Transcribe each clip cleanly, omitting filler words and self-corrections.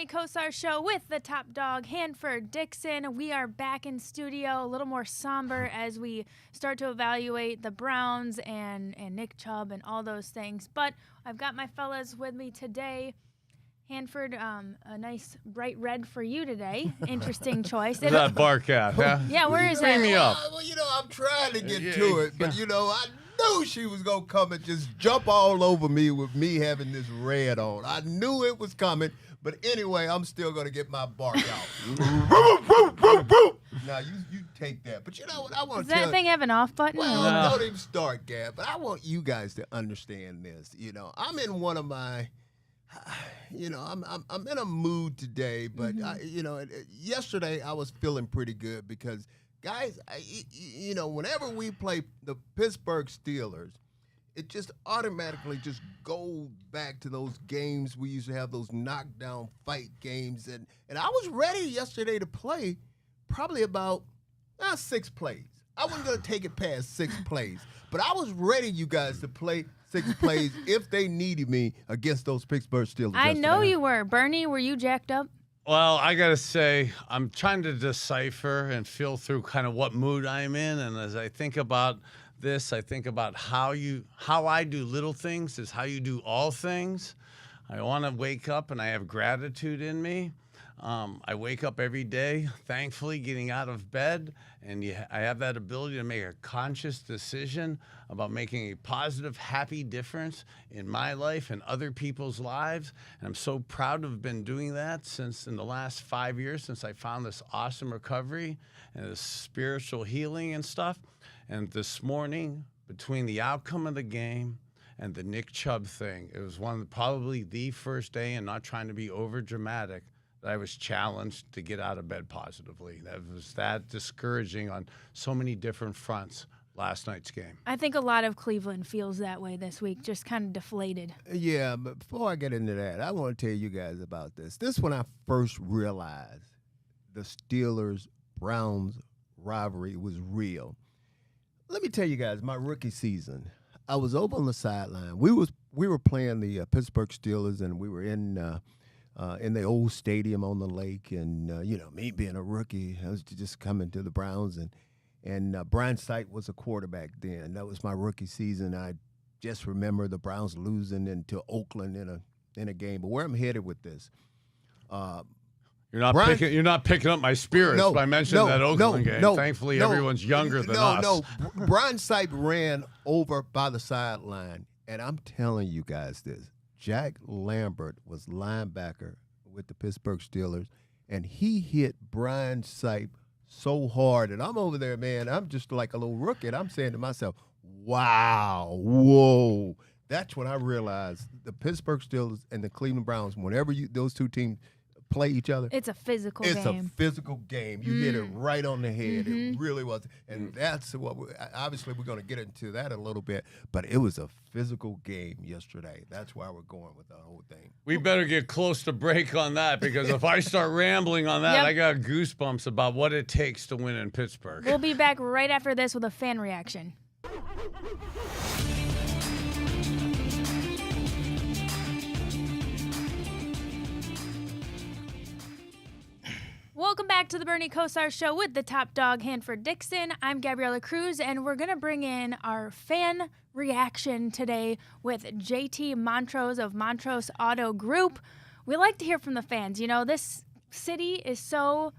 Bernie Kosar Show with the top dog, Hanford Dixon. We are back in studio, a little more somber as we start to evaluate the Browns and Nick Chubb and all those things. But I've got my fellas with me today. Hanford, a nice bright red for you today. Interesting choice. Where's that bark at, huh? Yeah, where is Bring it? me up. Well, I'm trying to get to it, but, I knew she was going to come and just jump all over me with me having this red on. I knew it was coming, but anyway, I'm still going to get my bark out. Now, you take that. But you know what I want to tell you? Does that thing have an off button? Well, don't even start, Gab, but I want you guys to understand this. I'm in one of my... I'm in a mood today, but yesterday I was feeling pretty good because, guys, whenever we play the Pittsburgh Steelers, it just automatically just goes back to those games we used to have, those knockdown fight games, and I was ready yesterday to play probably about 6 plays. I wasn't going to take it past 6 plays, but I was ready, you guys, to play 6 plays if they needed me against those Pittsburgh Steelers. I know you were. Bernie, were you jacked up? Well, I got to say, I'm trying to decipher and feel through kind of what mood I'm in. And as I think about this, I think about how I do little things is how you do all things. I want to wake up and I have gratitude in me. I wake up every day, thankfully, getting out of bed, and I have that ability to make a conscious decision about making a positive, happy difference in my life and other people's lives. And I'm so proud to have been doing that since in the last 5 years, since I found this awesome recovery and this spiritual healing and stuff. And this morning, between the outcome of the game and the Nick Chubb thing, it was probably the first day, and not trying to be over dramatic, that I was challenged to get out of bed positively. That was that discouraging on so many different fronts last night's game. I think a lot of Cleveland feels that way this week, just kind of deflated. Yeah, but before I get into that, I want to tell you guys about this. This is when I first realized the Steelers-Browns rivalry was real. Let me tell you guys, my rookie season, I was over on the sideline. We were playing the Pittsburgh Steelers, and we were in the old stadium on the lake, and me being a rookie, I was just coming to the Browns, and Brian Sight was a quarterback then. That was my rookie season. I just remember the Browns losing into Oakland in a game. But where I'm headed with this, you're not picking up my spirits by mentioning that Oakland game. Thankfully, everyone's younger than us. No, Brian Sight ran over by the sideline, and I'm telling you guys this. Jack Lambert was linebacker with the Pittsburgh Steelers, and he hit Brian Sight so hard. And I'm over there, man. I'm just like a little rookie. And I'm saying to myself, wow, whoa. That's when I realized the Pittsburgh Steelers and the Cleveland Browns, whenever those two teams play each other, it's a physical game. It's a physical game. You hit it right on the head. Mm-hmm. It really was. And that's what obviously we're going to get into that a little bit, but it was a physical game yesterday. That's why we're going with the whole thing. We better get close to break on that, because if I start rambling on that, I got goosebumps about what it takes to win in Pittsburgh. We'll be back right after this with a fan reaction. Welcome back to the Bernie Kosar Show with the top dog, Hanford Dixon. I'm Gabriella Cruz, and we're going to bring in our fan reaction today with JT Montrose of Montrose Auto Group. We like to hear from the fans. This city is so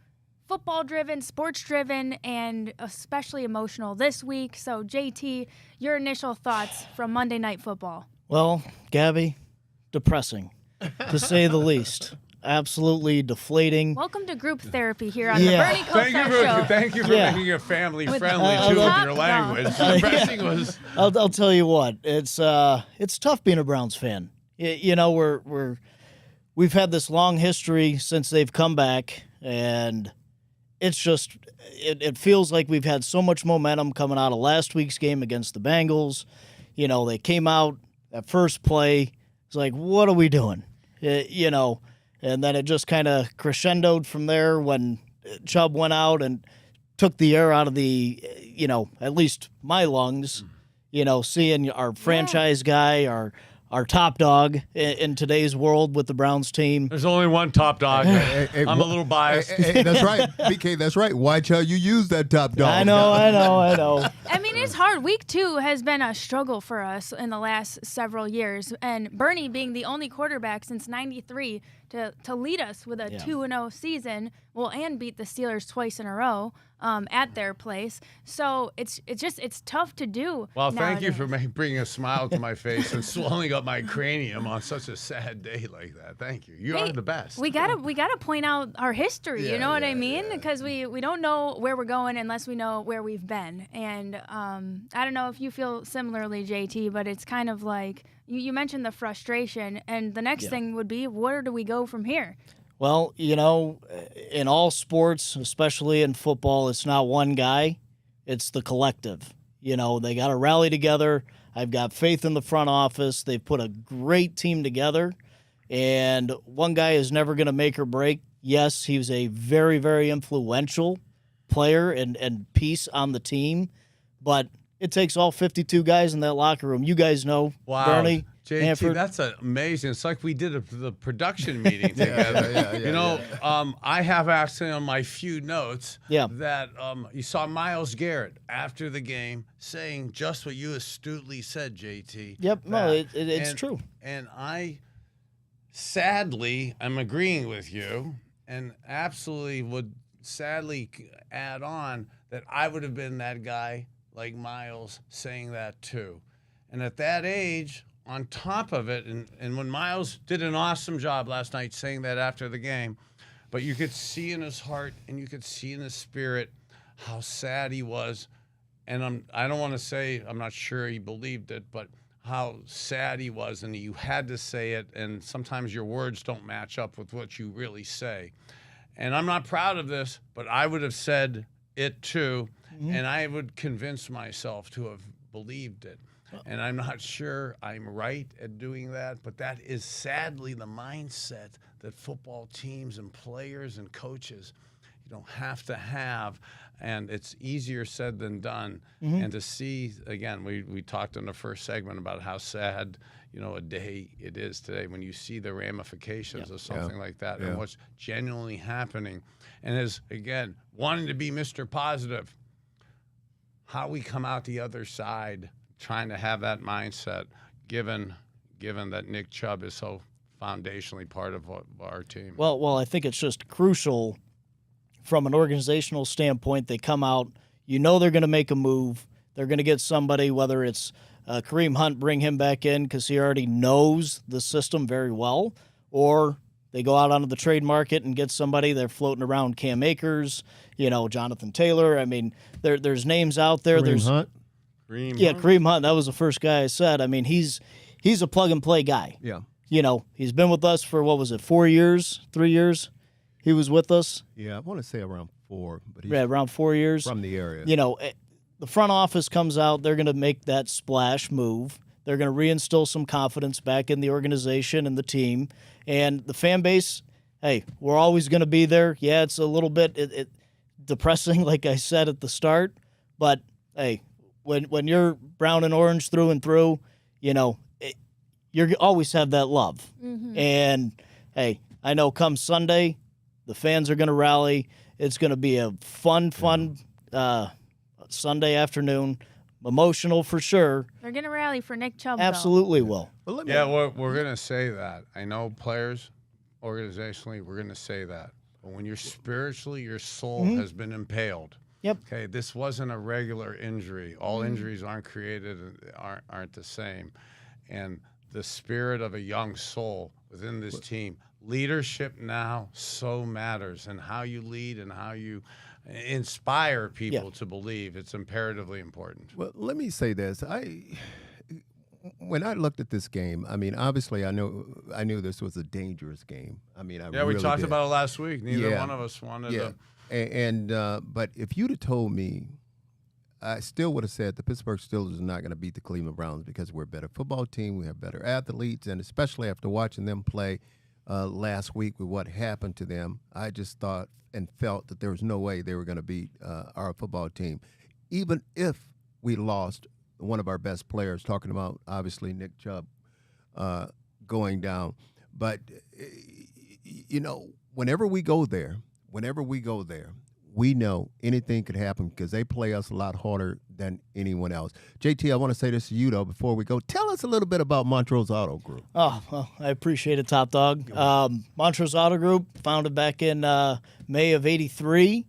football-driven, sports-driven, and especially emotional this week. So, JT, your initial thoughts from Monday Night Football. Well, Gabby, depressing, to say the least. Absolutely deflating. Welcome to group therapy here on the Bernie Kosar Show. Thank you for making it family-friendly, too, with your language. Depressing was... I'll tell you what, it's tough being a Browns fan. We've had this long history since they've come back, and it's just it feels like we've had so much momentum coming out of last week's game against the Bengals. They came out, that first play, it's like, what are we doing? And then it just kind of crescendoed from there when Chubb went out and took the air out of the, at least my lungs, seeing our franchise guy, our top dog in today's world with the Browns team. There's only one top dog. I'm a little biased. That's right, BK. That's right. Why shall you use that top dog? I know. I mean, it's hard. Week 2 has been a struggle for us in the last several years. And Bernie being the only quarterback since 93 to lead us with a 2-0 season, and beat the Steelers twice in a row at their place. So it's tough to do. Well, thank you for bringing a smile to my face and swelling up my cranium on such a sad day like that. Thank you. You are the best. We gotta point out our history. You know what I mean? Because we don't know where we're going unless we know where we've been. And I don't know if you feel similarly, JT, but it's kind of like you mentioned the frustration, and the next thing would be, where do we go from here? Well, in all sports, especially in football, it's not one guy, it's the collective. They got to rally together. I've got faith in the front office. They've put a great team together, and one guy is never going to make or break. Yes, he was a very, very influential player and piece on the team, but it takes all 52 guys in that locker room. You guys know, wow. Bernie, JT, Hanford. That's amazing. It's like we did the production meeting together. I have actually on my few notes that you saw Myles Garrett after the game saying just what you astutely said, JT. Yep, no, it's true. And I sadly am agreeing with you and absolutely would sadly add on that I would have been that guy like Myles saying that too. And at that age, on top of it, and when Myles did an awesome job last night saying that after the game, but you could see in his heart and you could see in his spirit how sad he was. And I don't want to say, I'm not sure he believed it, but how sad he was, and you had to say it, and sometimes your words don't match up with what you really say. And I'm not proud of this, but I would have said it too, and I would convince myself to have believed it. And I'm not sure I'm right at doing that, but that is sadly the mindset that football teams and players and coaches, you don't have to have, and it's easier said than done. And to see, again, we talked in the first segment about how sad, a day it is today when you see the ramifications of something like that and what's genuinely happening. And as, again, wanting to be Mr. Positive, how we come out the other side trying to have that mindset, given that Nick Chubb is so foundationally part of our team. Well, I think it's just crucial from an organizational standpoint. They come out, they're going to make a move. They're going to get somebody, whether it's Kareem Hunt, bring him back in because he already knows the system very well, or they go out onto the trade market and get somebody. They're floating around Cam Akers, Jonathan Taylor. I mean, there's names out there. Kareem Hunt. Kareem Hunt. That was the first guy I said. I mean, he's a plug-and-play guy. Yeah. He's been with us for, 4 years, 3 years? He was with us. Yeah, I want to say around 4. But he's around 4 years. From the area. The front office comes out. They're going to make that splash move. They're going to reinstill some confidence back in the organization and the team. And the fan base, hey, we're always going to be there. Yeah, it's a little bit depressing, like I said at the start. But, hey, when you're brown and orange through and through, you always have that love. And, hey, I know come Sunday, the fans are going to rally. It's going to be a fun Sunday afternoon. Emotional for sure. They're going to rally for Nick Chubb, Absolutely will. We're going to say that. I know players, organizationally, we're going to say that. But when you're spiritually, your soul has been impaled. Yep. Okay, this wasn't a regular injury. All injuries aren't created, aren't the same. And the spirit of a young soul within this team, leadership now so matters, and how you lead and how you inspire people to believe. It's imperatively important. Well, let me say this. When I looked at this game, I mean, obviously I knew this was a dangerous game. I mean, we talked about it last week. Neither one of us wanted to. But if you'd have told me, I still would have said the Pittsburgh Steelers are not going to beat the Cleveland Browns because we're a better football team, we have better athletes, and especially after watching them play last week with what happened to them, I just thought and felt that there was no way they were going to beat our football team. Even if we lost one of our best players, talking about obviously Nick Chubb, going down. But whenever we go there, we know anything could happen because they play us a lot harder than anyone else. JT, I want to say this to you, though, before we go. Tell us a little bit about Montrose Auto Group. Oh, well, I appreciate it, Top Dog. Montrose Auto Group, founded back in May of '83.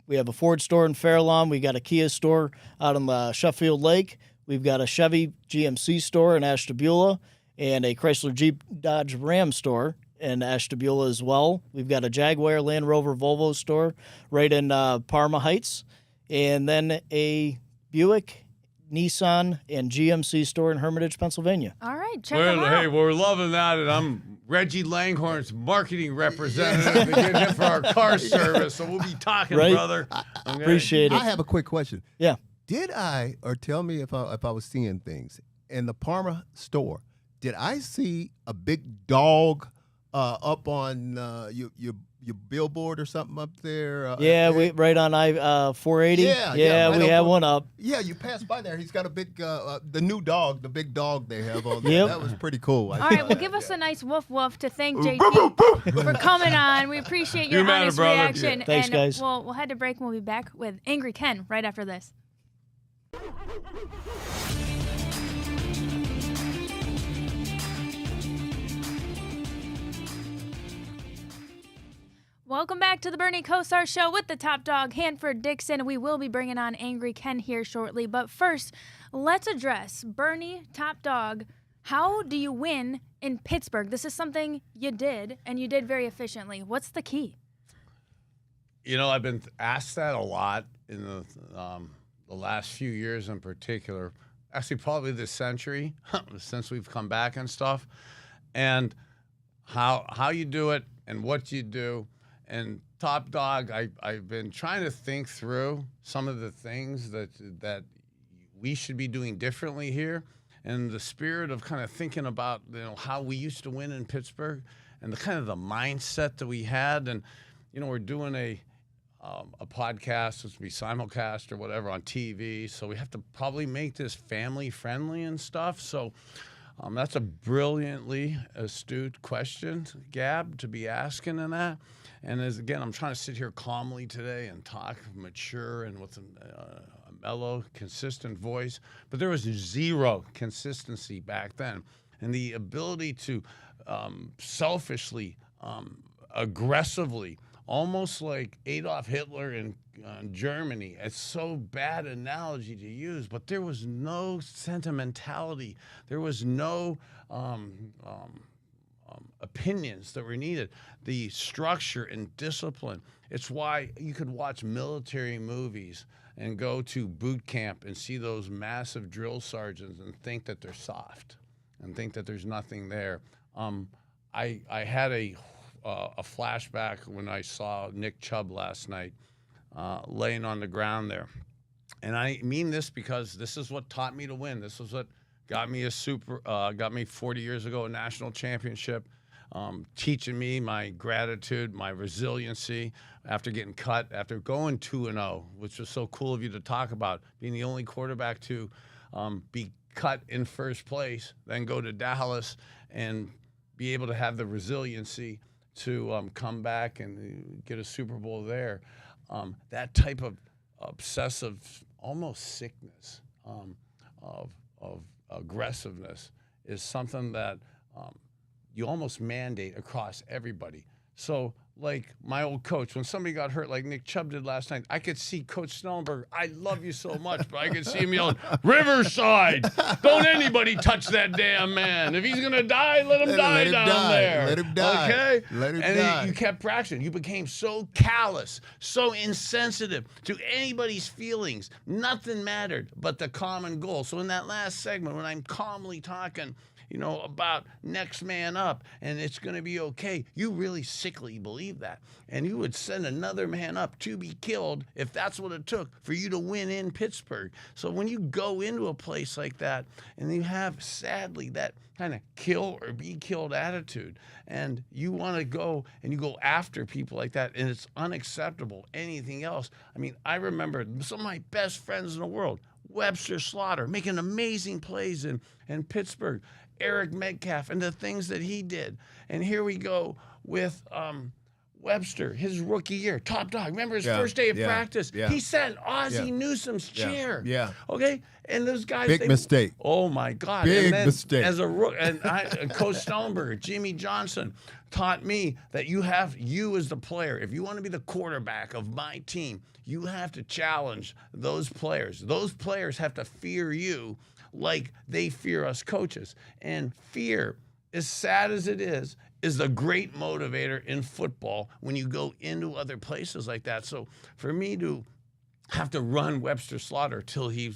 We have a Ford store in Fairlawn. We got a Kia store out on Sheffield Lake. We've got a Chevy GMC store in Ashtabula and a Chrysler Jeep Dodge Ram store in Ashtabula as well. We've got a Jaguar Land Rover Volvo store right in Parma Heights, and then a Buick, Nissan, and GMC store in Hermitage, Pennsylvania. All right, check them out. Hey, we're loving that, and I'm Reggie Langhorn's marketing representative to get him for our car service, so we'll be talking, right? Brother. Okay. Appreciate it. I have a quick question. Yeah. Did I, or tell me if I was seeing things, in the Parma store, did I see a big dog up on your billboard or something up there? We right on I-480. Yeah, right we have one up. Yeah, you passed by there. He's got a big, the new dog, the big dog they have on there. Yep. That was pretty cool. All right, well, give us a nice woof woof to thank JT for coming on. We appreciate your honest reaction. Yeah. Thanks, guys. We'll head to break and we'll be back with Angry Ken right after this. Welcome back to the Bernie Kosar Show with the top dog, Hanford Dixon. We will be bringing on Angry Ken here shortly. But first, let's address Bernie, top dog. How do you win in Pittsburgh? This is something you did, and you did very efficiently. What's the key? I've been asked that a lot in the last few years in particular. Actually, probably this century, since we've come back and stuff. And how you do it and what you do. And top dog, I've been trying to think through some of the things that we should be doing differently here, and the spirit of kind of thinking about how we used to win in Pittsburgh, and the kind of the mindset that we had. And we're doing a podcast, which will be simulcast or whatever on TV, so we have to probably make this family friendly and stuff. So that's a brilliantly astute question, Gab, to be asking in that. And I'm trying to sit here calmly today and talk mature and with a mellow, consistent voice. But there was zero consistency back then. And the ability to selfishly, aggressively, almost like Adolf Hitler in Germany. It's so bad analogy to use, but there was no sentimentality. There was no opinions that were needed. The structure and discipline. It's why you could watch military movies and go to boot camp and see those massive drill sergeants and think that they're soft and think that there's nothing there. I had a flashback when I saw Nick Chubb last night laying on the ground there. And I mean this because this is what taught me to win. This is what got me got me 40 years ago a national championship, teaching me my gratitude, my resiliency after getting cut, after going 2-0, which was so cool of you to talk about, being the only quarterback to be cut in first place, then go to Dallas and be able to have the resiliency to come back and get a Super Bowl there. That type of obsessive, almost sickness of aggressiveness is something that you almost mandate across everybody. So, like my old coach, when somebody got hurt like Nick Chubb did last night, I could see Coach Snellenberger, I love you so much, but I could see him yelling, Riverside, don't anybody touch that damn man. If he's going to die, let him die down there. Let him die. Okay? Let him die. You kept practicing. You became so callous, so insensitive to anybody's feelings. Nothing mattered but the common goal. So in that last segment, when I'm calmly talking, about next man up and it's going to be okay, you really sickly believe that. And you would send another man up to be killed if that's what it took for you to win in Pittsburgh. So when you go into a place like that and you have, sadly, that kind of kill or be killed attitude, and you want to go and you go after people like that, and it's unacceptable, anything else. I mean, I remember some of my best friends in the world, Webster Slaughter, making amazing plays in Pittsburgh. Eric Metcalf and the things that he did. And here we go with Webster, his rookie year, top dog. Remember his first day of practice? Yeah. He sat in Ozzie Newsome's chair. Yeah. Okay? And those guys. Big mistake. Oh, my God. Big and then mistake. As a rook, and Coach Stoneberger, Jimmy Johnson taught me that you as the player, if you want to be the quarterback of my team, you have to challenge those players. Those players have to fear you like they fear us coaches. And fear, as sad as it is a great motivator in football when you go into other places like that. So for me to have to run Webster Slaughter till he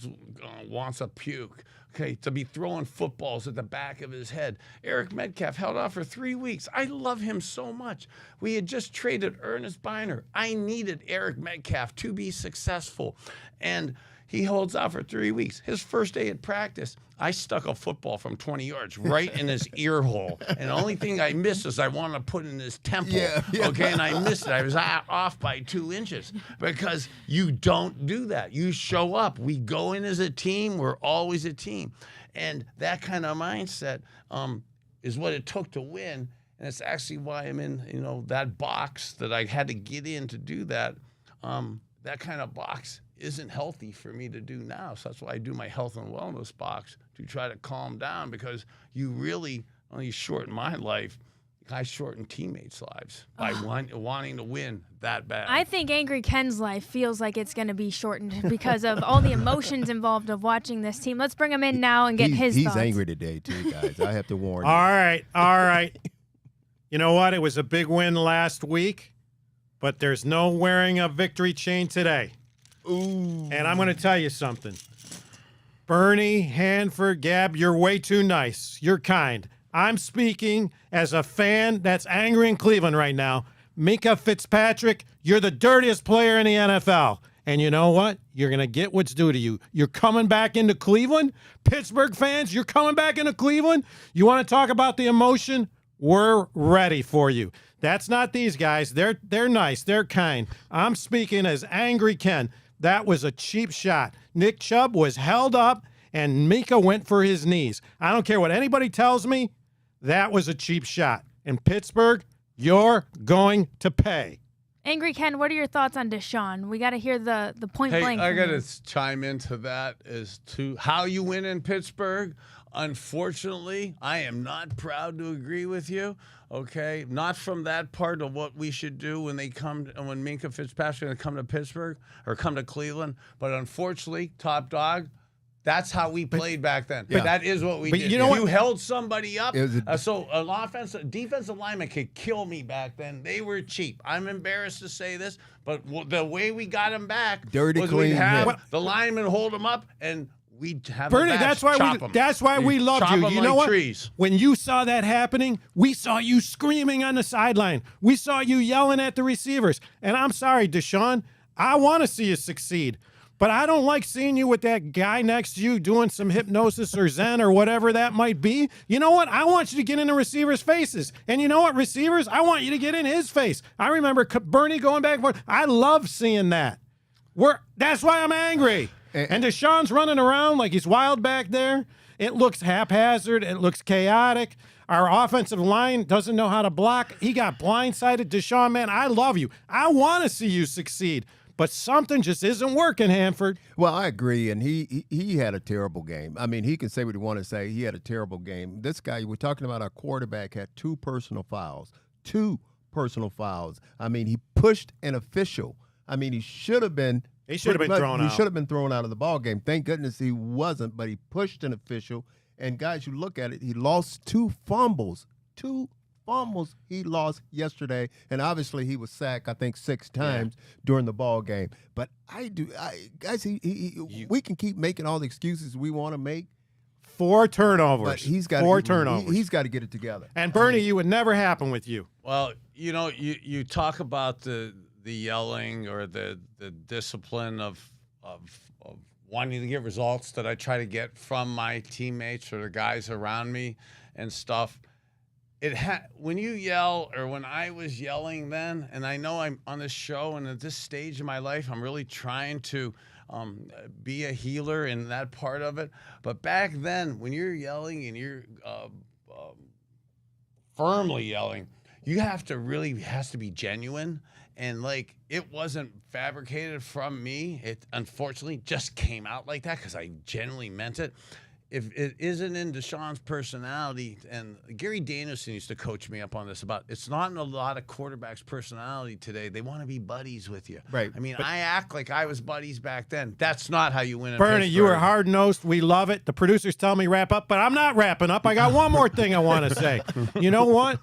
wants a puke, okay, to be throwing footballs at the back of his head. Eric Metcalf held off for 3 weeks. I love him so much. We had just traded Ernest Biner. I needed Eric Metcalf to be successful. And he holds out for 3 weeks. His first day at practice, I stuck a football from 20 yards right in his ear hole. And the only thing I missed is I wanted to put in his temple. Okay, and I missed it. I was off by 2 inches because you don't do that. You show up. We go in as a team. We're always a team. And that kind of mindset is what it took to win. And it's actually why I'm in, that box that I had to get in to do that. That kind of box isn't healthy for me to do now. So that's why I do my health and wellness box to try to calm down, because you really only shorten my life. I shorten teammates' lives by wanting to win that bad. I think Angry Ken's life feels like it's going to be shortened because of all the emotions involved of watching this team. Let's bring him in now and get his thoughts. He's angry today, too, guys. I have to warn you. All right. You know what? It was a big win last week, but there's no wearing a victory chain today. Ooh. And I'm going to tell you something. Bernie, Hanford, Gab, you're way too nice. You're kind. I'm speaking as a fan that's angry in Cleveland right now. Minka Fitzpatrick, you're the dirtiest player in the NFL. And you know what? You're going to get what's due to you. You're coming back into Cleveland. Pittsburgh fans, you're coming back into Cleveland. You want to talk about the emotion? We're ready for you. That's not these guys. They're nice. They're kind. I'm speaking as Angry Ken. That was a cheap shot. Nick Chubb was held up, and Mika went for his knees. I don't care what anybody tells me. That was a cheap shot. In Pittsburgh, you're going to pay. Angry Ken, what are your thoughts on Deshaun? We got to hear the point blank. I got to chime into that as to how you win in Pittsburgh. Unfortunately, I am not proud to agree with you. Okay, not from that part of what we should do when Minka Fitzpatrick going to come to Pittsburgh or come to Cleveland. But unfortunately, top dog, that's how we played back then. Yeah. That is what we did. You know you held somebody up. So an defensive lineman could kill me back then. They were cheap. I'm embarrassed to say this, but the way we got him back was we'd have the lineman hold him up and we'd have Bernie, that's why we loved you. You know what? Trees. When you saw that happening, we saw you screaming on the sideline. We saw you yelling at the receivers. And I'm sorry, Deshaun, I want to see you succeed. But I don't like seeing you with that guy next to you doing some hypnosis or Zen or whatever that might be. You know what? I want you to get in the receivers' faces. And you know what, receivers? I want you to get in his face. I remember Bernie going back and forth. I love seeing that. That's why I'm angry. And Deshaun's running around like he's wild back there. It looks haphazard. It looks chaotic. Our offensive line doesn't know how to block. He got blindsided. Deshaun, man, I love you. I want to see you succeed. But something just isn't working, Hanford. Well, I agree, and he had a terrible game. I mean, he can say what he want to say. He had a terrible game. This guy, we're talking about our quarterback, had 2 personal fouls. 2 personal fouls. I mean, he pushed an official. I mean, he should have been thrown out. He should have been thrown out of the ball game. Thank goodness he wasn't, but he pushed an official. And, guys, you look at it, he lost 2 fumbles. 2 fumbles he lost yesterday, and obviously he was sacked, I think, 6 times during the ball game. But guys, we can keep making all the excuses we want to make. 4 turnovers. But he's got 4 turnovers. He's got to get it together. And Bernie, you would never happen with you. Well, you talk about the yelling or the discipline of wanting to get results that I try to get from my teammates or the guys around me and stuff. when you yell, or when I was yelling then, and I know I'm on this show and at this stage of my life, I'm really trying to be a healer in that part of it. But back then, when you're yelling and you're firmly yelling, you have to really, it has to be genuine. And like, it wasn't fabricated from me. It unfortunately just came out like that because I genuinely meant it. If it isn't in Deshaun's personality, and Gary Danielson used to coach me up on this about, it's not in a lot of quarterbacks' personality today. They want to be buddies with you. Right. I mean, I act like I was buddies back then. That's not how you win in Bernie, you Pittsburgh. are hard-nosed. We love it. The producers tell me wrap up, but I'm not wrapping up. I got one more thing I want to say. You know what?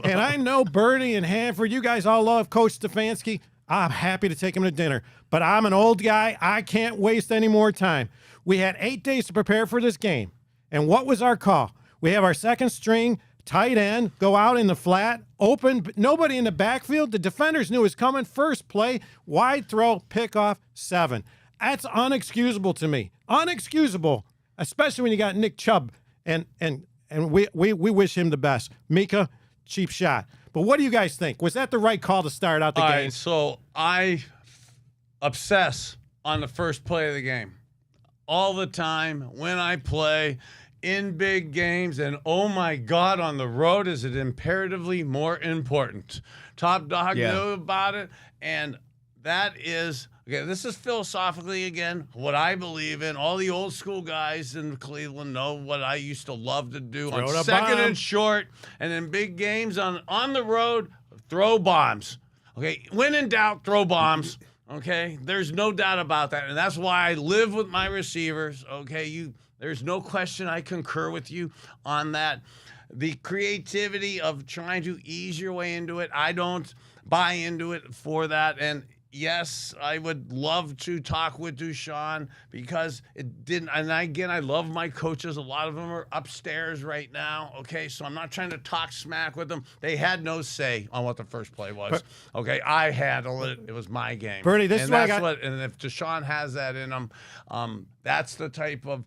And I know Bernie and Hanford, you guys all love Coach Stefanski. I'm happy to take him to dinner, but I'm an old guy. I can't waste any more time. We had 8 days to prepare for this game. And what was our call? We have our second string tight end go out in the flat, open, nobody in the backfield. The defenders knew it was coming. First play, wide throw, pickoff, 7. That's unexcusable to me. Unexcusable, especially when you got Nick Chubb, and we wish him the best. Mika, cheap shot. But what do you guys think? Was that the right call to start out the All game? right, so I obsess on the first play of the game all the time when I play in big games, and oh my God, on the road is it imperatively more important. Top Dog knew about it, and that is, okay, this is philosophically, again, what I believe in. All the old school guys in Cleveland know what I used to love to do on second and short, and in big games on the road, throw bombs. Okay, when in doubt, throw bombs. Okay, there's no doubt about that, and that's why I live with my receivers. Okay, there's no question I concur with you on that. The creativity of trying to ease your way into it, I don't buy into it for that. And yes, I would love to talk with Deshaun because it didn't. And again, I love my coaches. A lot of them are upstairs right now. Okay, so I'm not trying to talk smack with them. They had no say on what the first play was. Okay, I handled it. It was my game. Bernie, this is what I got. And if Deshaun has that in him, that's the type of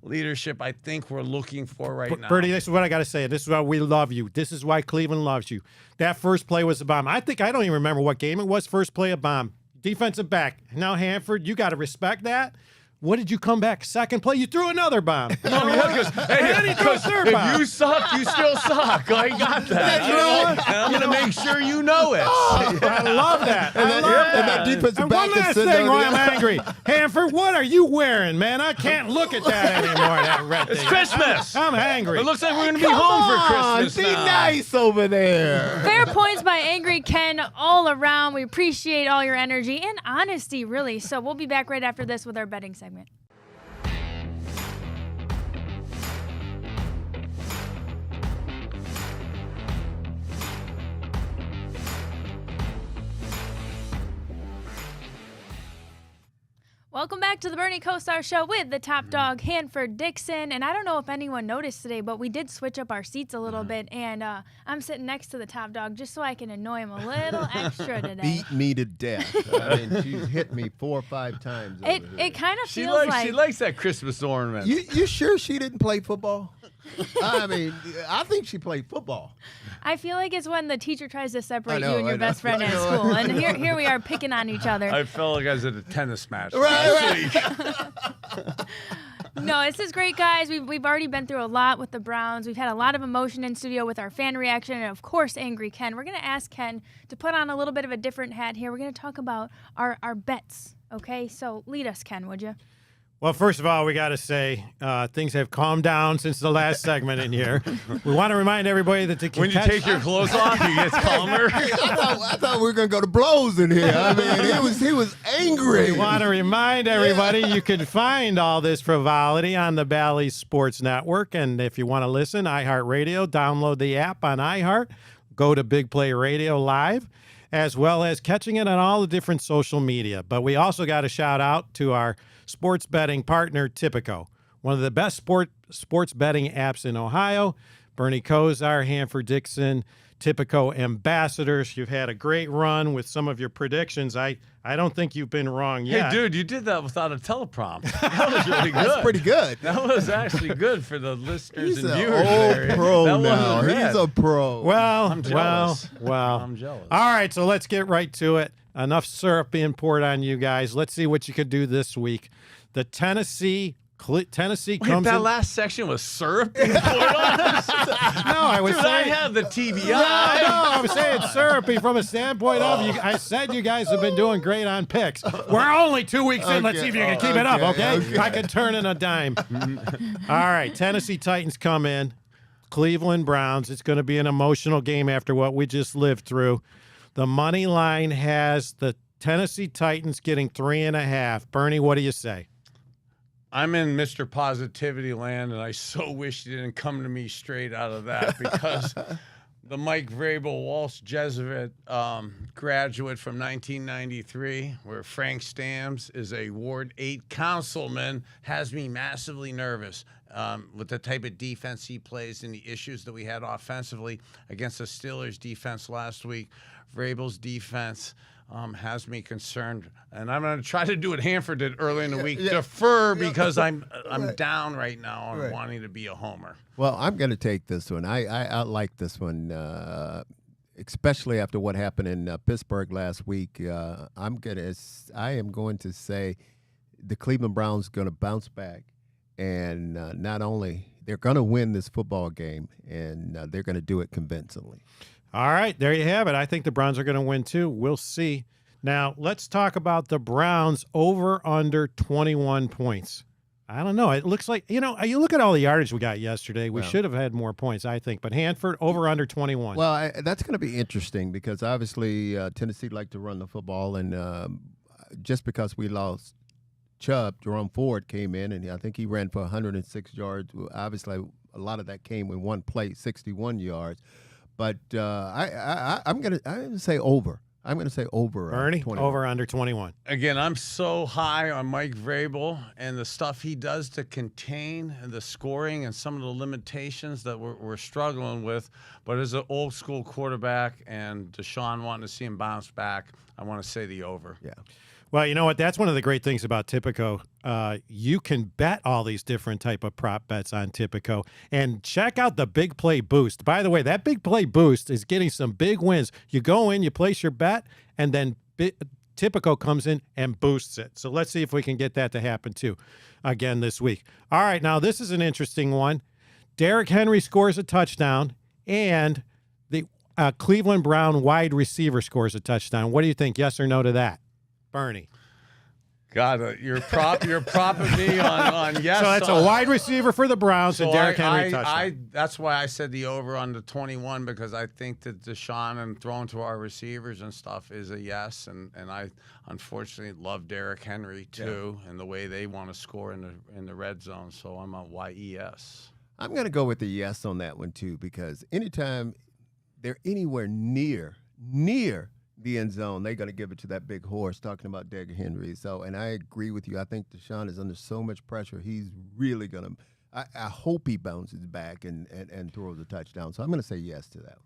leadership I think we're looking for right now. Bernie, this is what I got to say. This is why we love you. This is why Cleveland loves you. That first play was a bomb. I don't even remember what game it was. First play, a bomb. Defensive back. Now, Hanford, you got to respect that. What did you come back? Second play, you threw another bomb. If you suck, you still suck. I got that. I'm going to make sure you know it. I love that. And that defensive back one last thing while I'm angry. Hanford, what are you wearing, man? I can't look at that anymore, that red It's thing. Christmas. I'm angry. It looks like we're going to be home for Christmas Be now. nice over there. Fair points by Angry Ken all around. We appreciate all your energy and honesty, really. So we'll be back right after this with our betting segment. Welcome back to the Bernie Kosar Show with the top dog, Hanford Dixon. And I don't know if anyone noticed today, but we did switch up our seats a little bit. And I'm sitting next to the top dog just so I can annoy him a little extra today. Beat me to death. I mean, she's hit me 4 or 5 times. It kind of feels like... She likes that Christmas ornament. You sure she didn't play football? I mean, I think she played football. I feel like it's when the teacher tries to separate know, you and your I know. best friend at school. And here we are picking on each other. I felt like I was at a tennis match. Right. No, this is great, guys. We've already been through a lot with the Browns. We've had a lot of emotion in studio with our fan reaction and, of course, Angry Ken. We're going to ask Ken to put on a little bit of a different hat here. We're going to talk about our bets, okay? So lead us, Ken, would you? Well, first of all, we got to say things have calmed down since the last segment in here. We want to remind everybody that When you take your clothes off, you get calmer. I thought we were gonna go to blows in here. I mean, he was angry. We want to remind everybody you can find all this frivolity on the Bally Sports Network. And if you want to listen, iHeartRadio, download the app on iHeart, go to Big Play Radio Live, as well as catching it on all the different social media. But we also got a shout out to our sports betting partner, Tipico, one of the best sports betting apps in Ohio. Bernie Kosar, Hanford Dixon, Typico ambassadors. You've had a great run with some of your predictions. I don't think you've been wrong yet. Hey, dude, you did that without a teleprompt. That was really good. That's pretty good. That was actually good for the listeners He's and an viewers. old there. pro That now. wasn't bad. He's a pro. Well, I'm jealous. well. I'm jealous. All right, so let's get right to it. Enough syrup being poured on you guys. Let's see what you could do this week. The Tennessee Wait, comes that in. last section was syrup being poured on us? No, I was Dude, I saying. have the TBI. No, I was saying syrupy from a standpoint of you. I said you guys have been doing great on picks. We're only 2 weeks in. Let's see if you can keep it up, okay? I can turn in a dime. All right, Tennessee Titans come in. Cleveland Browns. It's going to be an emotional game after what we just lived through. The money line has the Tennessee Titans getting 3.5. Bernie, what do you say? I'm in Mr. Positivity land, and I so wish you didn't come to me straight out of that because the Mike Vrabel Walsh Jesuit graduate from 1993, where Frank Stamms is a Ward 8 councilman, has me massively nervous with the type of defense he plays and the issues that we had offensively against the Steelers' defense last week. Vrabel's defense has me concerned, and I'm going to try to do what Hanford did early in the week, defer because I'm down right now on wanting to be a homer. Well, I'm going to take this one. I like this one, especially after what happened in Pittsburgh last week. I am going to say the Cleveland Browns going to bounce back, and not only they're going to win this football game, and they're going to do it convincingly. All right, there you have it. I think the Browns are going to win too. We'll see. Now, let's talk about the Browns over under 21 points. I don't know. It looks like, you look at all the yardage we got yesterday. We should have had more points, I think. But Hanford, over under 21. Well, that's going to be interesting because obviously Tennessee like to run the football. And just because we lost Chubb, Jerome Ford came in, and I think he ran for 106 yards. Obviously, a lot of that came in one play, 61 yards. But I'm going to say over. I'm going to say over. Bernie, 21. over under 21. Again, I'm so high on Mike Vrabel and the stuff he does to contain the scoring and some of the limitations that we're struggling with. But as an old school quarterback and Deshaun wanting to see him bounce back, I want to say the over. Yeah. Well, you know what? That's one of the great things about Typico. You can bet all these different type of prop bets on Typico. And check out the Big Play Boost. By the way, that Big Play Boost is getting some big wins. You go in, you place your bet, and then Typico comes in and boosts it. So let's see if we can get that to happen too again this week. All right, now this is an interesting one. Derrick Henry scores a touchdown, and the Cleveland Brown wide receiver scores a touchdown. What do you think? Yes or no to that? Bernie. God, you're propping me on yes. So that's a wide receiver for the Browns and Derrick Henry touchdown. That's why I said the over on the 21 because I think that Deshaun and throwing to our receivers and stuff is a yes, and I unfortunately love Derrick Henry too and the way they want to score in the red zone. So I'm a YES. I'm going to go with the yes on that one too because anytime they're anywhere near the end zone, they're going to give it to that big horse, talking about Derrick Henry. So, and I agree with you. I think Deshaun is under so much pressure. He's really going to – I hope he bounces back and throws a touchdown. So I'm going to say yes to that.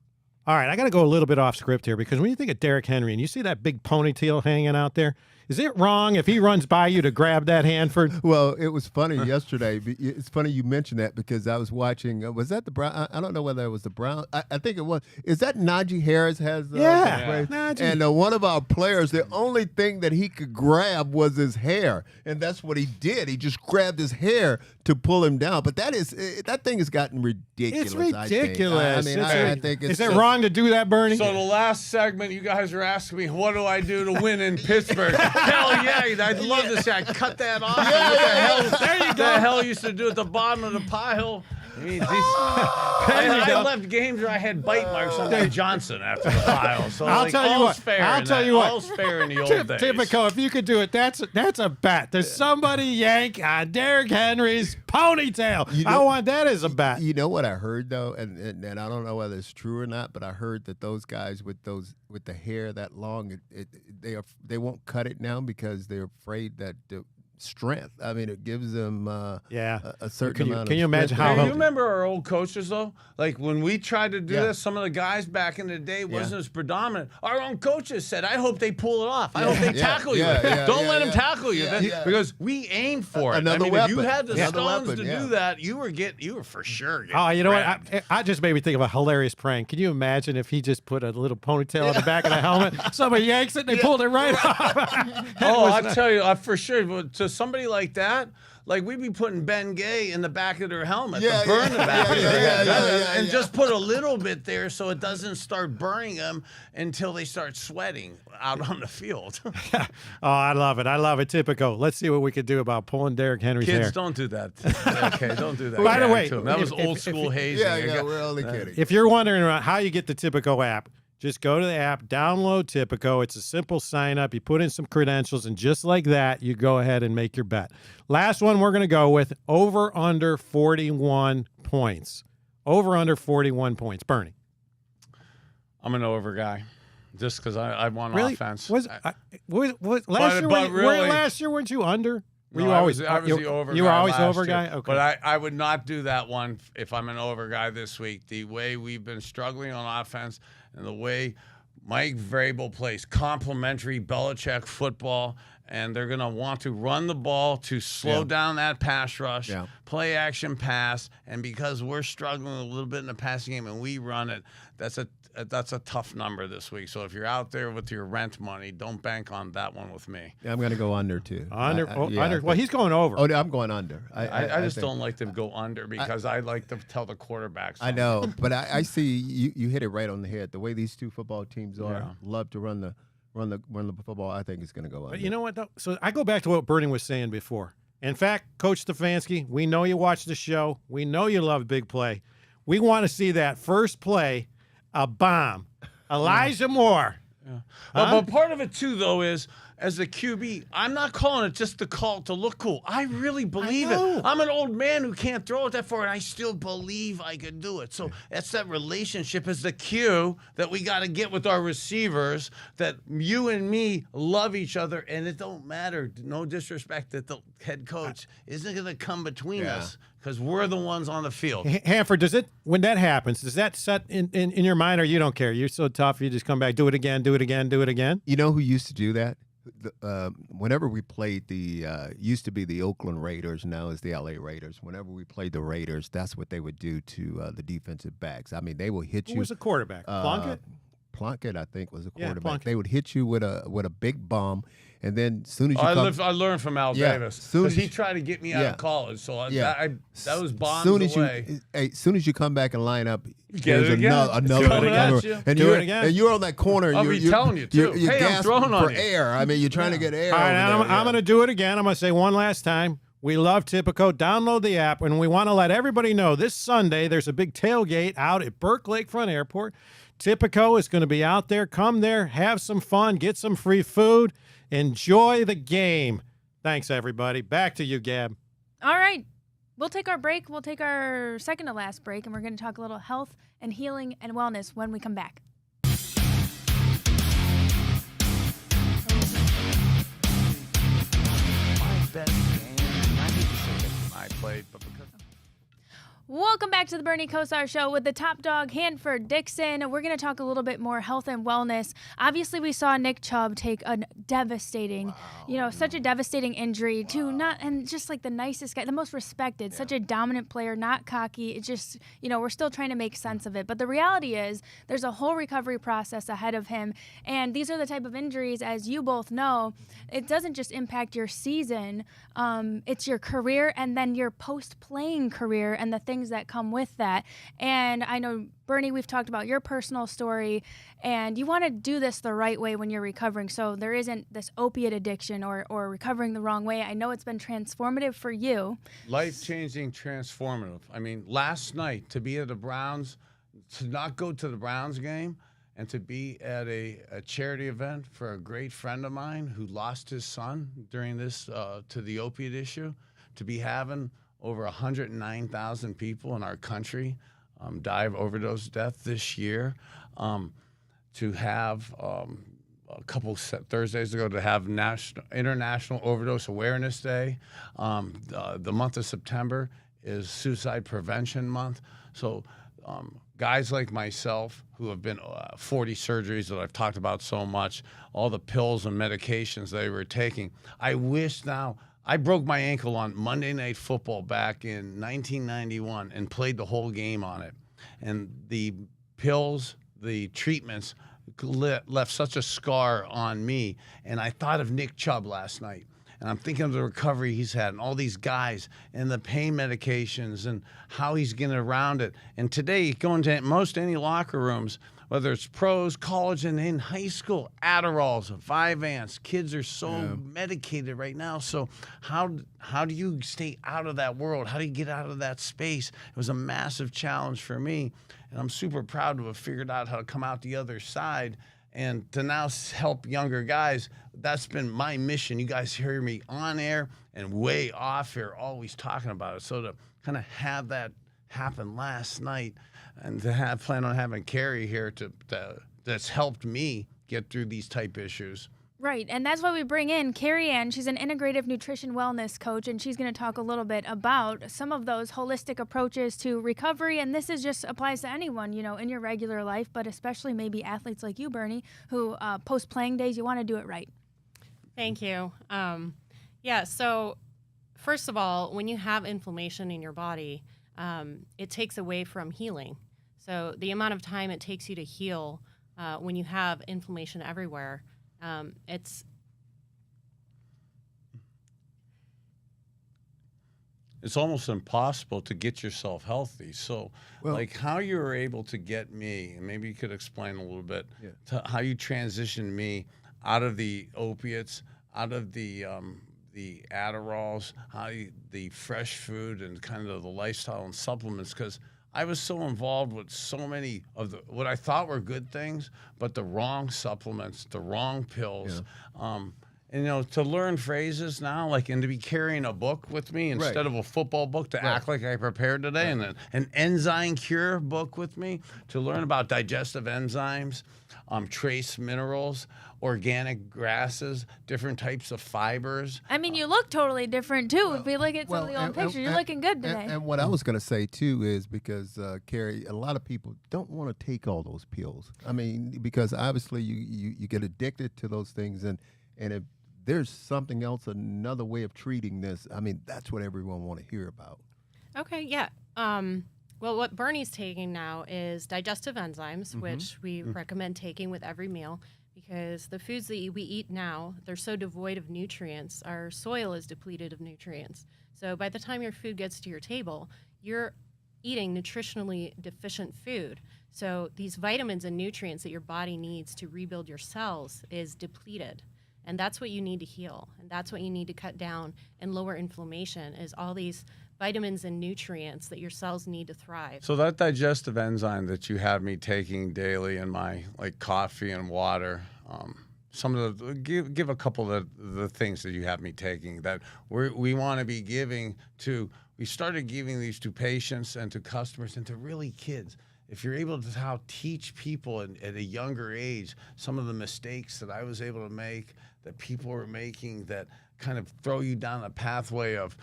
All right, I got to go a little bit off script here because when you think of Derrick Henry and you see that big ponytail hanging out there, is it wrong if he runs by you to grab that, Hanford? Well, it was funny yesterday. It's funny you mentioned that because I was watching. Was that the Brown? I don't know whether it was the Brown. I think it was. Is that Najee Harris has? Najee. And one of our players, the only thing that he could grab was his hair, and that's what he did. He just grabbed his hair to pull him down. But that thing has gotten ridiculous. It's ridiculous. I think it's. Is it wrong to do that, Bernie? So the last segment, you guys are asking me, what do I do to win in Pittsburgh? Hell yeah, I'd love to say I cut that off. There you go. The hell used to do at the bottom of the pile. I mean, I left games where I had bite marks on Dave Johnson after the pile. So I'll tell you what. All's fair in the old days. Typical, if you could do it, that's a bet. Does somebody yank on Derrick Henry's ponytail? I want that as a bet. You know what I heard though, and I don't know whether it's true or not, but I heard that those guys with the hair that long, they won't cut it now because they're afraid that strength. I mean, it gives them a certain Can you- amount can of you imagine strength. how Hey, you remember our old coaches though? Like when we tried to do Yeah. this, some of the guys back in the day wasn't as predominant. Our own coaches said, "I hope they pull it off. I hope they tackle you. Don't let them tackle you." Because we aimed for it. Another I mean, weapon. if you had the Another stones weapon, to yeah. do that, you were for sure. Oh, you know grabbed. what? I just made me think of a hilarious prank. Can you imagine if he just put a little ponytail on the back of the helmet? Somebody yanks it and they pulled it right off. Oh, I'll tell you, for sure. But to somebody like that, like we'd be putting Ben Gay in the back of their helmet to burn the back of their head. And just put a little bit there so it doesn't start burning them until they start sweating out on the field. Oh, I love it. I love it. Typical. Let's see what we could do about pulling Derrick Henry's Kids, hair. don't do that. Okay, don't do that. By the Yeah, way, to 'em. That was if- old school hazing. Yeah, we're only kidding. If you're wondering about how you get the Typico app, just go to the app, download Typico. It's a simple sign up. You put in some credentials, and just like that, you go ahead and make your bet. Last one we're going to go with over under 41 points. Over under 41 points. Bernie. I'm an over guy, just because I want Really? offense. Was last year? but really- Last year weren't you under? Were No, you always? I was the over. You were guy always last over year. guy. Okay. But I would not do that one if I'm an over guy this week. The way we've been struggling on offense and the way Mike Vrabel plays complimentary Belichick football, and they're going to want to run the ball to slow down that pass rush, play action pass, and because we're struggling a little bit in the passing game and we run it, that's a tough number this week. So if you're out there with your rent money, don't bank on that one with me. Yeah, I'm going to go under too. Under. Yeah, Under. Well, he's going over. Oh, no, I'm going under. I just think- don't like to go under because I like to tell the quarterbacks. I know, but I see you hit it right on the head. The way these two football teams love to run the football. I think it's going to go under. But you know what, though? So I go back to what Bernie was saying before. In fact, Coach Stefanski, we know you watch the show. We know you love big play. We want to see that first play, a bomb. Elijah Moore. But part of it too, though, is as a QB, I'm not calling it just to look cool. I really believe it. I'm an old man who can't throw it that far, and I still believe I could do it. So that's that relationship as the cue that we got to get with our receivers, that you and me love each other, and it don't matter. No disrespect that the head coach isn't going to come between us because we're the ones on the field. Hanford, does it, when that happens, does that set in your mind, or you don't care? You're so tough, you just come back, do it again, do it again, do it again? You know who used to do that? Whenever we played used to be the Oakland Raiders, now it's the LA Raiders. Whenever we played the Raiders, that's what they would do to the defensive backs. I mean, they will hit you. Who was the quarterback? Plunkett? Plunkett, I think, was a Yeah, quarterback. Plunkett. They would hit you with a big bomb, and then as soon as you I learned from Al Yeah, Davis soon because as he tried to get me out of college. So that was bombs soon as away. soon as you come back and line up, Get there's it again. another Coming at one. you. And Do you're it again. and you're on that corner. And I'll you're, be telling you, too. You're Hey, I'm gasping throwing on for you. air. I mean, you're trying to get air. All right, over there. I'm going to do it again. I'm going to say one last time. We love Typico. Download the app, and we want to let everybody know this Sunday there's a big tailgate out at Burke Lakefront Airport. Typico is going to be out there. Come there, have some fun, get some free food, enjoy the game. Thanks, everybody. Back to you, Gab. All right. We'll take our break. We'll take our second to last break, and we're going to talk a little health and healing and wellness when we come back. My best game. I hate to say that I played, but because Welcome back to the Bernie Kosar Show with the top dog, Hanford Dixon. We're going to talk a little bit more health and wellness. Obviously, we saw Nick Chubb take a devastating, such a devastating injury to and just like the nicest guy, the most respected, such a dominant player, not cocky. It's just, we're still trying to make sense of it. But the reality is there's a whole recovery process ahead of him. And these are the type of injuries, as you both know, it doesn't just impact your season. It's your career and then your post-playing career and the things that come with that. And I know, Bernie, we've talked about your personal story, and you want to do this the right way when you're recovering, so there isn't this opiate addiction or recovering the wrong way. I know it's been transformative for you. life-changing, transformative. I mean, last night to be at the Browns, to not go to the Browns game, and to be at a charity event for a great friend of mine who lost his son during this to the opiate issue, to be having over 109,000 people in our country die of overdose death this year, to have Thursdays ago to have International Overdose Awareness Day. The month of September is Suicide Prevention Month. So guys like myself who have been 40 surgeries that I've talked about so much, all the pills and medications they were taking, I wish now. I broke my ankle on Monday Night Football back in 1991 and played the whole game on it. And the pills, the treatments left such a scar on me. And I thought of Nick Chubb last night. And I'm thinking of the recovery he's had and all these guys and the pain medications and how he's getting around it. And today, you go into most any locker rooms, whether it's pros, college, and in high school, Adderalls, Vyvanse. Kids are so medicated right now. So how do you stay out of that world? How do you get out of that space? It was a massive challenge for me. And I'm super proud to have figured out how to come out the other side and to now help younger guys. That's been my mission. You guys hear me on air and way off air always talking about it. So to kind of have that happen last night and to plan on having Carrie here that's helped me get through these type issues. Right, and that's why we bring in Carrie Ann. She's an integrative nutrition wellness coach, and she's going to talk a little bit about some of those holistic approaches to recovery. And this is just applies to anyone, in your regular life, but especially maybe athletes like you, Bernie, who post-playing days, you want to do it right. Thank you. So first of all, when you have inflammation in your body, it takes away from healing. So the amount of time it takes you to heal when you have inflammation everywhere, it's almost impossible to get yourself healthy. So, how you were able to get me, and maybe you could explain a little bit to how you transitioned me out of the opiates, out of the Adderalls, the fresh food, and kind of the lifestyle and supplements, because I was so involved with so many of what I thought were good things, but the wrong supplements, the wrong pills. And, to learn phrases now, and to be carrying a book with me instead of a football book, to act like I prepared today, and an enzyme cure book with me, to learn about digestive enzymes, trace minerals, organic grasses, different types of fibers. I mean, you look totally different, too. If we look at some of the old pictures, you're looking good today. And what I was going to say, too, is because, Carrie, a lot of people don't want to take all those pills. I mean, because obviously you get addicted to those things, and if there's something else, another way of treating this, I mean, that's what everyone want to hear about. Okay, yeah. Well, what Bernie's taking now is digestive enzymes, which we recommend taking with every meal, because the foods that we eat now, they're so devoid of nutrients. Our soil is depleted of nutrients. So by the time your food gets to your table, you're eating nutritionally deficient food. So these vitamins and nutrients that your body needs to rebuild your cells is depleted. And that's what you need to heal. And that's what you need to cut down and lower inflammation, is all these vitamins and nutrients that your cells need to thrive. So that digestive enzyme that you have me taking daily in my coffee and water, some of the give a couple of the things that you have me taking that we want to be giving to. We started giving these to patients and to customers and to really kids. If you're able to teach people at a younger age some of the mistakes that I was able to make, that people were making, that kind of throw you down a pathway of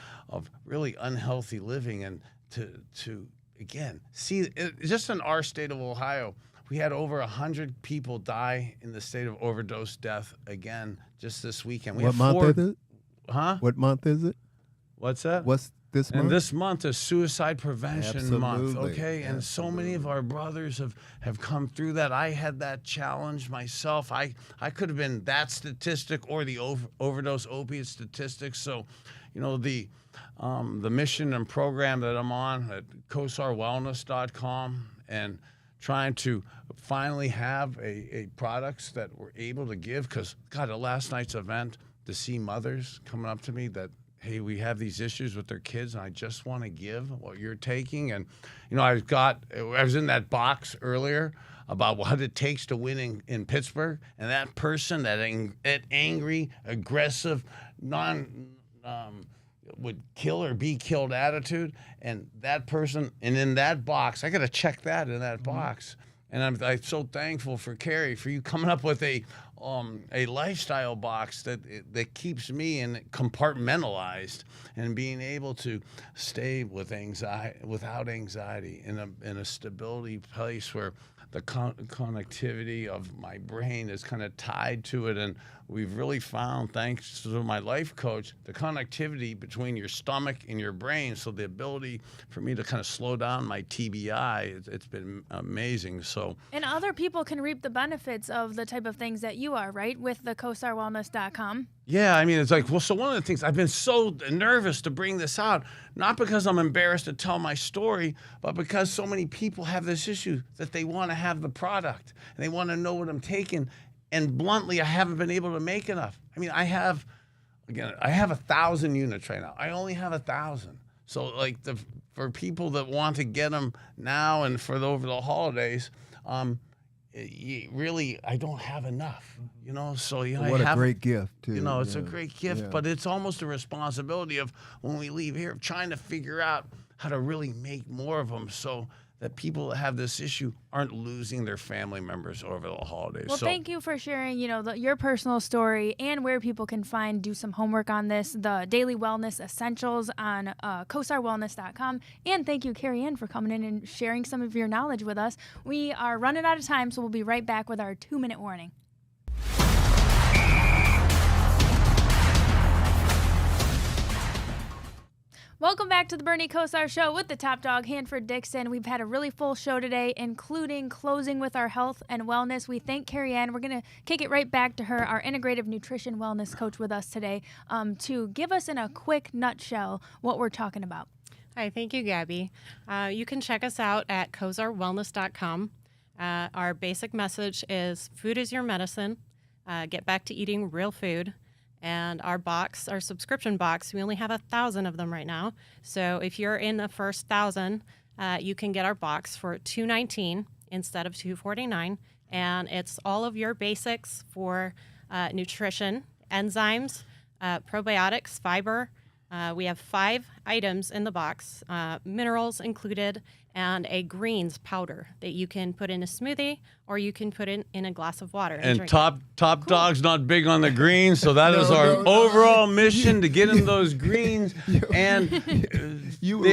really unhealthy living, and to again see just in our state of Ohio, we had over 100 people die in the state of overdose death again just this weekend. What month is it? Huh? What month is it? What's that? What's this month? And this month is Suicide Prevention Month, okay? And so many of our brothers have come through that. I had that challenge myself. I could have been that statistic or the overdose opiate statistics. So, the mission and program that I'm on at kosarwellness.com, and trying to finally have a products that we're able to give, because, God, at last night's event, to see mothers coming up to me that, hey, we have these issues with their kids, and I just want to give what you're taking. And, I was in that box earlier about what it takes to win in Pittsburgh, and that person, that angry, aggressive, would kill or be killed attitude, and that person, and in that box, I got to check that in that box. And I'm so thankful for Carrie, for you coming up with a a lifestyle box that keeps me in compartmentalized and being able to stay with without anxiety in a stability place where the connectivity of my brain is kind of tied to it. And we've really found, thanks to my life coach, the connectivity between your stomach and your brain. So the ability for me to kind of slow down my TBI, it's been amazing. So, and other people can reap the benefits of the type of things that you are, right? With the KosarWellness.com. Yeah, I mean, it's like, well, so one of the things, I've been so nervous to bring this out, not because I'm embarrassed to tell my story, but because so many people have this issue that they want to have the product and they want to know what I'm taking. And bluntly, I haven't been able to make enough. I mean, I have 1,000 units right now. I only have 1,000. So like for people that want to get them now and over the holidays, really, I don't have enough, so, what a great gift, too. It's a great gift, but it's almost a responsibility of when we leave here, trying to figure out how to really make more of them so that people that have this issue aren't losing their family members over the holidays. Well, thank you for sharing, your personal story and where people can do some homework on this, the Daily Wellness Essentials on KosarWellness.com. And thank you, Carrie Ann, for coming in and sharing some of your knowledge with us. We are running out of time, so we'll be right back with our 2-minute warning. Welcome back to the Bernie Kosar Show with the top dog, Hanford Dixon. We've had a really full show today, including closing with our health and wellness. We thank Carrie Ann. We're going to kick it right back to her, our integrative nutrition wellness coach with us today, to give us in a quick nutshell what we're talking about. Hi, thank you, Gabby. You can check us out at KosarWellness.com. Our basic message is food is your medicine. Get back to eating real food. And our subscription box, we only have 1,000 of them right now. So if you're in the first 1,000, you can get our box for $219 instead of $249. And it's all of your basics for nutrition, enzymes, probiotics, fiber. We have 5 items in the box, minerals included, and a greens powder that you can put in a smoothie or you can put in a glass of water. And drink. top dog's not big on the greens, so that is our overall mission to get him those greens. And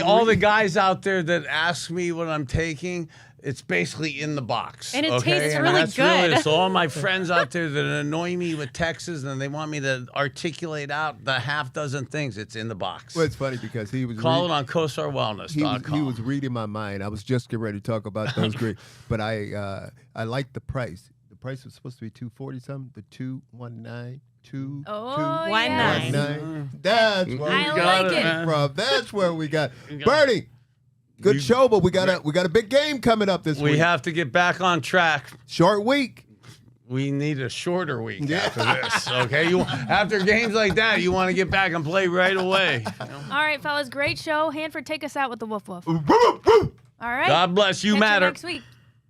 all the guys out there that ask me what I'm taking, it's basically in the box. And it okay? tastes really good. So all my friends out there that annoy me with texts and they want me to articulate out the half dozen things, it's in the box. Well, it's funny because he was Call it on KosarWellness.com. He was reading my mind. I was just getting ready to talk about those great, but I like the price. The price was supposed to be $240 something, but $219. $219. That's where I we got like it from. That's where we got Bernie. Good show, but we got a big game coming up this week. We have to get back on track. Short week. We need a shorter week after this, okay? After games like that, you want to get back and play right away. All right, fellas, great show. Hanford, take us out with the woof woof. All right. God bless you, Catch matter. you next week.